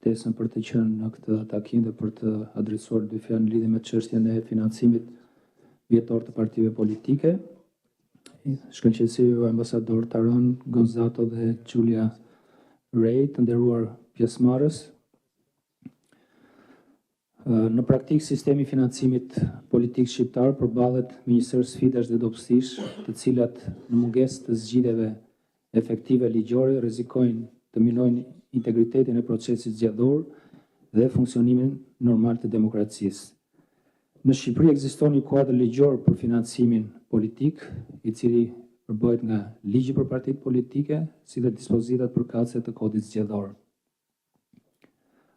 ftesën për të qenë në këtë takim dhe për të adresuar dy fjalë në lidhje me çështjen e financimit vjetor të partive politike. Shkëlqësi ju ambasador Taron Gonzato dhe Giulia Ray, të nderuar pjesëmarrës. Në praktik, sistemi i financimit politik shqiptar përballet me një sër sfidash dhe dobësish, të cilat në mungesë të zgjidhjeve efektive ligjore rrezikojnë të minojnë integritetin e procesit zgjedhor dhe funksionimin normal të demokracisë. Në Shqipëri ekziston një kuadër ligjor për financimin politik, i cili përbëhet nga ligji për partitë politike, si dhe dispozitat përkatëse të kodit zgjedhor.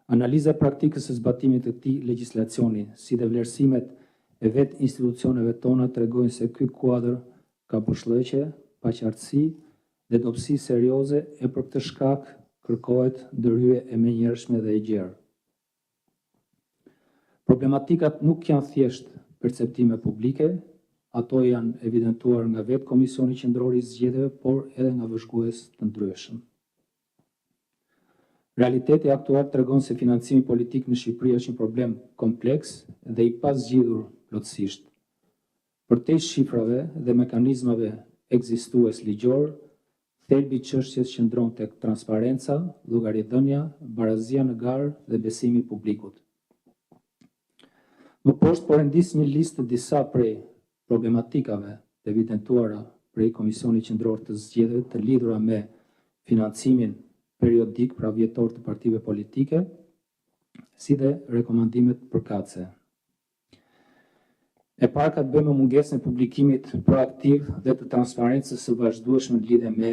Analiza e praktikës së zbatimit të këtij legjislacioni, si dhe vlerësimet e vetë institucioneve tona tregojnë se ky kuadër ka përshllëqe, paqartësi dhe dobësi serioze, e për këtë shkak kërkohet ndërhyrje e menjëhershme dhe e gjerë. Problematikat nuk janë thjesht perceptime publike, ato janë evidentuar nga vetë Komisioni Qendror i Zgjedhjeve, por edhe nga vëzhgues të ndryshëm. Realiteti aktual tregon se financimi politik në Shqipëri është një problem kompleks dhe i pazgjidhur plotësisht. Përtej shifrave dhe mekanizmave ekzistues ligjor, thelbi i çështjes qëndron tek transparenca, llogaridhënia, barazia në garë dhe besimi i publikut. Më poshtë po rendis një listë të disa prej problematikave të evidentuara prej Komisionit Qendror të Zgjedhjeve të lidhura me financimin periodik, pra vjetor, të partive politike, si dhe rekomandimet përkatëse. E para ka të bëjë me mungesën e publikimit proaktiv dhe të transparencës së vazhdueshme në lidhje me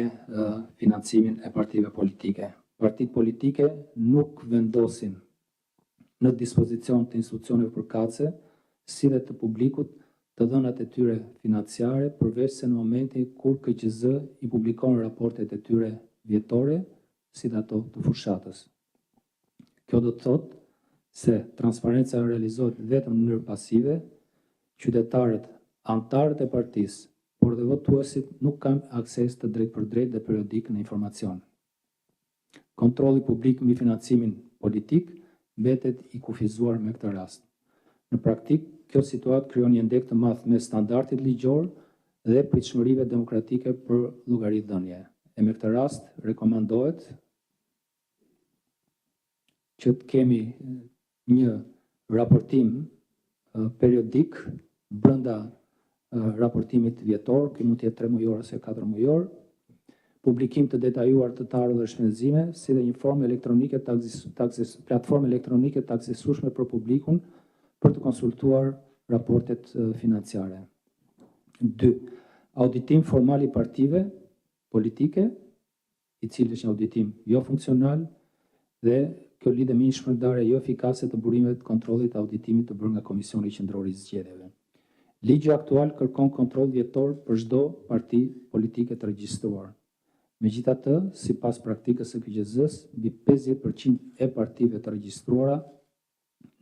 financimin e partive politike. Partitë politike nuk vendosin në dispozicion të institucioneve përkatëse, si dhe të publikut, të dhënat e tyre financiare, përveç se në momentin kur KQZ i publikon raportet e tyre vjetore, si dhe ato të fushatës. Kjo do të thotë se transparenca realizohet vetëm në mënyrë pasive, qytetarët, anëtarët e partisë, por dhe votuesit nuk kanë akses të drejt për drejt dhe periodik në informacion. Kontrolli publik mbi financimin politik mbetet i kufizuar me këtë rast. Në praktik, kjo situatë krijon një ndek të madh mes standardit ligjor dhe pritshmërive demokratike për llogaridhënie. E me këtë rast rekomandohet që të kemi një raportim periodik brenda raportimit vjetor, që mund të jetë 3 mujor ose 4 mujor, publikim të detajuar të tarë dhe shpenzime, si dhe një platformë elektronike të aksesueshme për publikun për të konsultuar raportet financiare. 2. Auditim formal i partive politike, i cili është një auditim jo funksional, dhe kjo lidhet me një shpërndarje jo efikase të burimeve të kontrollit të auditimit të bërë nga Komisioni Qendror i Zgjedhjeve. Ligji aktual kërkon kontroll vjetor për çdo parti politike të regjistruar. Megjithatë, sipas praktikës së KQZ-s, mbi 50% e partive të regjistruara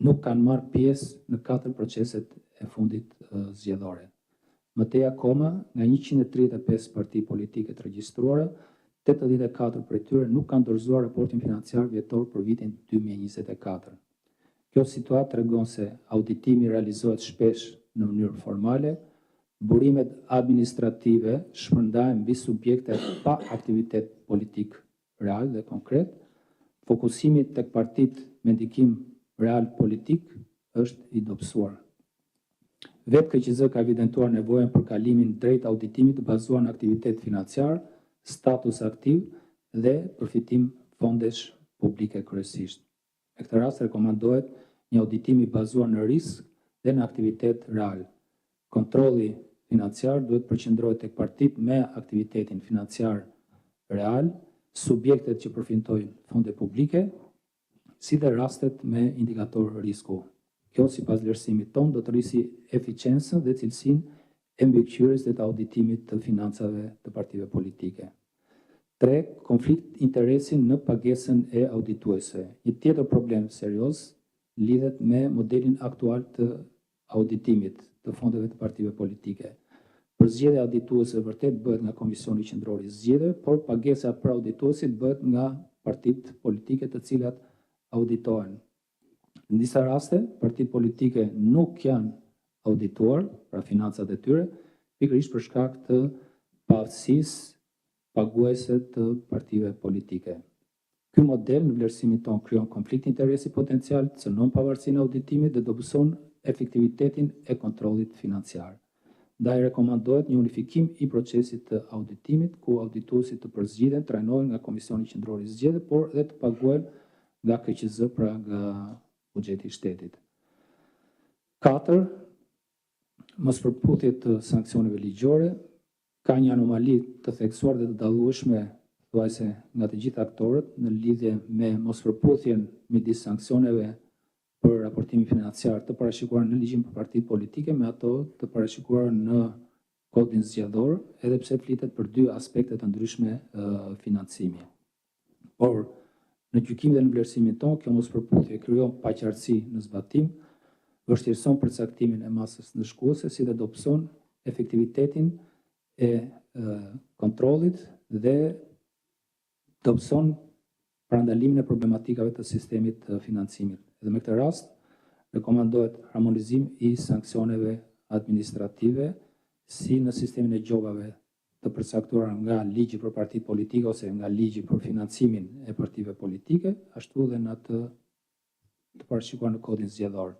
nuk kanë marrë pjesë në 4 proceset e fundit zgjedhore. Mëtej akoma, nga 135 parti politike të regjistruara, 84 prej tyre nuk kanë dorëzuar raportin financiar vjetor për vitin 2024. Kjo situatë tregon se auditimi realizohet shpesh në mënyrë formale, burimet administrative shpërndahen mbi subjekte pa aktivitet politik real dhe konkret, fokusimi tek partitë me ndikim real politik është i dobësuar. Vetë KQZ ka evidentuar nevojën për kalimin drejt auditimit të bazuar në aktivitet financiar, status aktiv dhe përfitim fondesh publike kryesisht. Në këtë rast rekomandohet një auditim i bazuar në risk dhe në aktivitet real. Kontrolli financiar duhet përqendrohet tek partitë me aktivitetin financiar real, subjektet që përfitojnë fonde publike, si dhe rastet me indikator risku. Kjo, sipas vlerësimit ton, do të rrisi eficiencën dhe cilësinë e mbikëqyrjes dhe të auditimit të financave të partive politike. 3. Konflikt interesi në pagesën e audituesve. Një tjetër problem serioz lidhet me modelin aktual të auditimit të fondeve të partive politike. Përzgjedhja e audituesve vërtet bëhet nga Komisioni Qendror i Zgjedhjeve, por pagesa për audituesit bëhet nga partitë politike të cilat auditohen. Në disa raste, partitë politike nuk janë audituar, pra financat e tyre, pikërisht për shkak të paaftësisë paguese të partive politike. Ky model në vlerësimin tonë krijon konflikt interesi potencial, cënon pavarësinë e auditimit dhe dobëson efektivitetin e kontrollit financiar. Ndaj rekomandohet një unifikim i procesit të auditimit, ku audituesit të përzgjidhen trajnohen nga Komisioni Qendror i Zgjedhjeve, por dhe të paguhen nga KQZ, pra nga buxheti i shtetit. 4. Mospërputhje të sanksioneve ligjore. Ka një anomali të theksuar dhe të dallueshme thuajse nga të gjithë aktorët në lidhje me mospërputhjen midis sanksioneve për raportimin financiar të parashikuar në ligjin për partitë politike me ato të parashikuar në kodin zgjedhor, edhe pse flitet për dy aspekte të ndryshme financimi. Por në gjykim dhe në vlerësimin tonë, kjo mospërputhje krijon paqartësi në zbatim, vështirëson përcaktimin e masës ndëshkuese, si dhe dobëson efektivitetin e kontrollit dhe dobëson parandalimin e problematikave të sistemit të financimit. Dhe me këtë rast, rekomandohet harmonizim i sanksioneve administrative si në sistemin e gjobave të përcaktuar nga ligji për partitë politike ose nga ligji për financimin e partive politike, ashtu dhe në atë të parashikuar në kodin zgjedhor.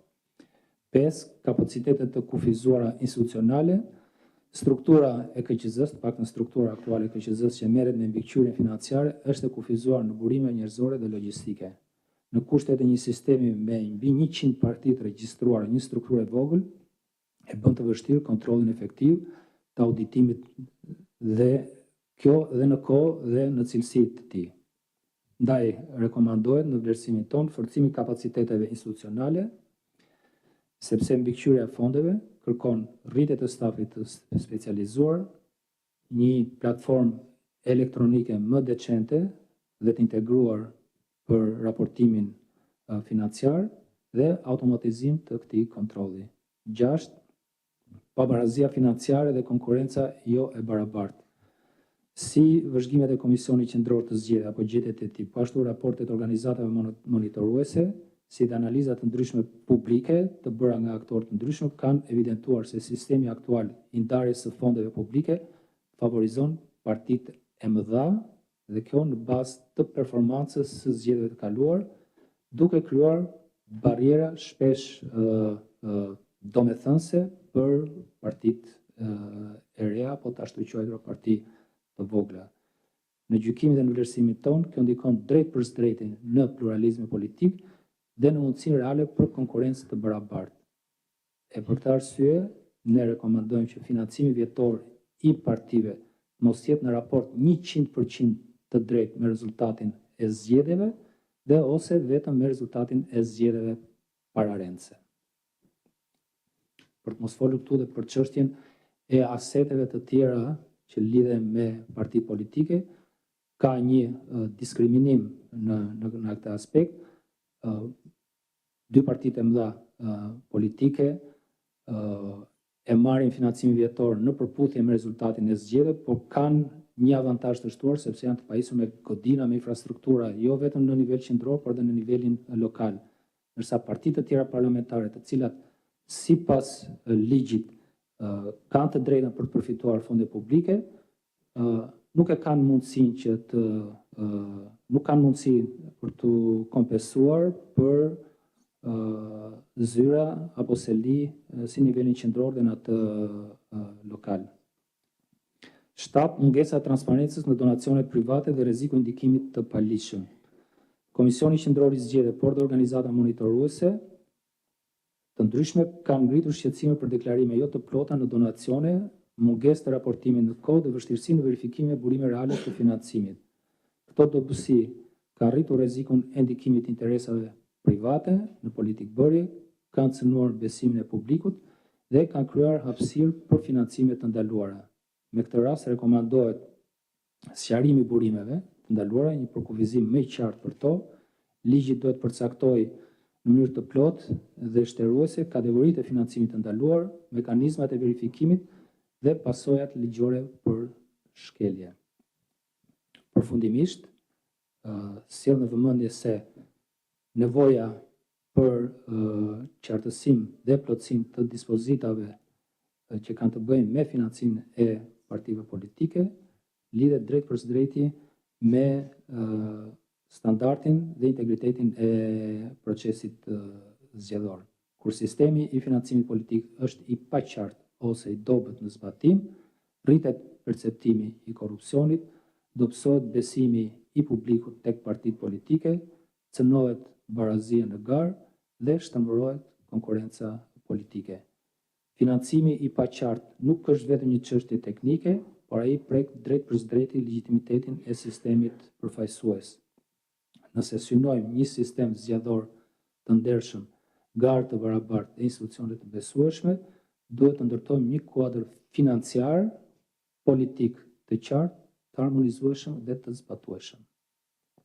5. Kapacitetet të kufizuara institucionale. Struktura e KQZ-s, pak në struktura aktuale e KQZ-s që merret me mbikëqyrjen financiare, është e kufizuar në burime njerëzore dhe logjistike. Në kushtet e një sistemi me mbi 100 partitë regjistruar, një strukturë e vogël e bën të vështirë kontrollin efektiv të auditimit dhe kjo dhe në kohë dhe në cilësi të tij. Ndaj rekomandohet në vlerësimin tonë forcimi i kapaciteteve institucionale, sepse mbikëqyrja e fondeve kërkon rritje të stafit të specializuar, një platformë elektronike më decente dhe të integruar për raportimin financiar dhe automatizim të këtij kontrolli. 6. Pabarazia financiare dhe konkurenca jo e barabartë. Si vëzhgimet e Komisionit Qendror të Zgjedhjeve apo gjetjet e tij, po ashtu raportet organizatave monitoruese, si dhe analizat të ndryshme publike të bëra nga aktorë të ndryshëm, kanë evidentuar se sistemi aktual i ndarjes së fondeve publike favorizon partitë e mëdha dhe kjo në bazë të performancës së zgjedhjeve të kaluar, duke krijuar barriera shpesh domethënëse për partitë e reja apo të ashtu quajtura parti të vogla. Në gjykimin dhe në vlerësimin tonë, kjo ndikon drejt për drejtë në pluralizmin politik dhe në mundësinë reale për konkurrencë të barabartë. E për këtë arsye, ne rekomandojmë që financimi vjetor i partive mos jetë në raport 100% të drejtë me rezultatin e zgjedhjeve dhe ose vetëm me rezultatin e zgjedhjeve pararendse. Për të mos folur këtu dhe për çështjen e aseteve të tjera që lidhen me partitë politike, ka një diskriminim në këtë aspekt. Dy partitë e mëdha politike e marrin financimin vjetor në përputhje me rezultatin e zgjedhjeve, por kanë një avantazh të shtuar sepse janë të pajisur me godina, me infrastruktura, jo vetëm në nivel qendror, por edhe në nivelin lokal. Ndërsa partitë të tjera parlamentare, të cilat sipas ligjit kanë të drejtën për të përfituar fonde publike, nuk kanë mundësi për të kompensuar për zyra apo seli si nivelin qendror dhe në atë lokal. 7. Mungesa e transparencës në donacionet private dhe rreziku i ndikimit të paligjshëm. Komisioni Qendror i Zgjedhjeve, por dhe organizata monitoruese të ndryshme kanë ngritur shqetësime për deklarime jo të plota në donacione, mungesë të raportimit në kohë dhe vështirësi në verifikimin e burimeve reale të financimit. Këto dobësi kanë rritur rrezikun e ndikimit të interesave private në politikbërje, kanë cënuar besimin e publikut dhe kanë krijuar hapësirë për financime të ndaluara. Me këtë rast rekomandohet sqarimi i burimeve të ndaluara, një përkufizim më i qartë për to. Ligji duhet përcaktojë në mënyrë të plotë dhe shtruese kategoritë e financimit të ndaluar, mekanizmat e verifikimit dhe pasojat ligjore për shkelje. Përfundimisht, sjell në vëmendje se nevoja për qartësim dhe plotësim të dispozitave që kanë të bëjnë me financimin e partive politike, lidhet drejt për drejti me standardin dhe integritetin e procesit zgjedhor. Kur sistemi i financimit politik është i paqartë ose i dobët në zbatim, rritet perceptimi i korrupsionit, dobësohet besimi i publikut tek partitë politike, cënohet barazia në garë dhe shtëmbërohet konkurenca politike. Financimi i paqartë nuk është vetëm një çështje teknike, por ai prek drejt për drejti legitimitetin e sistemit përfaqësues. Nëse synojmë një sistem zgjedhor të ndershëm, garë të barabartë dhe institucione të besueshme, duhet të ndërtojmë një kuadër financiar, politik të qartë, të harmonizueshëm dhe të zbatueshëm.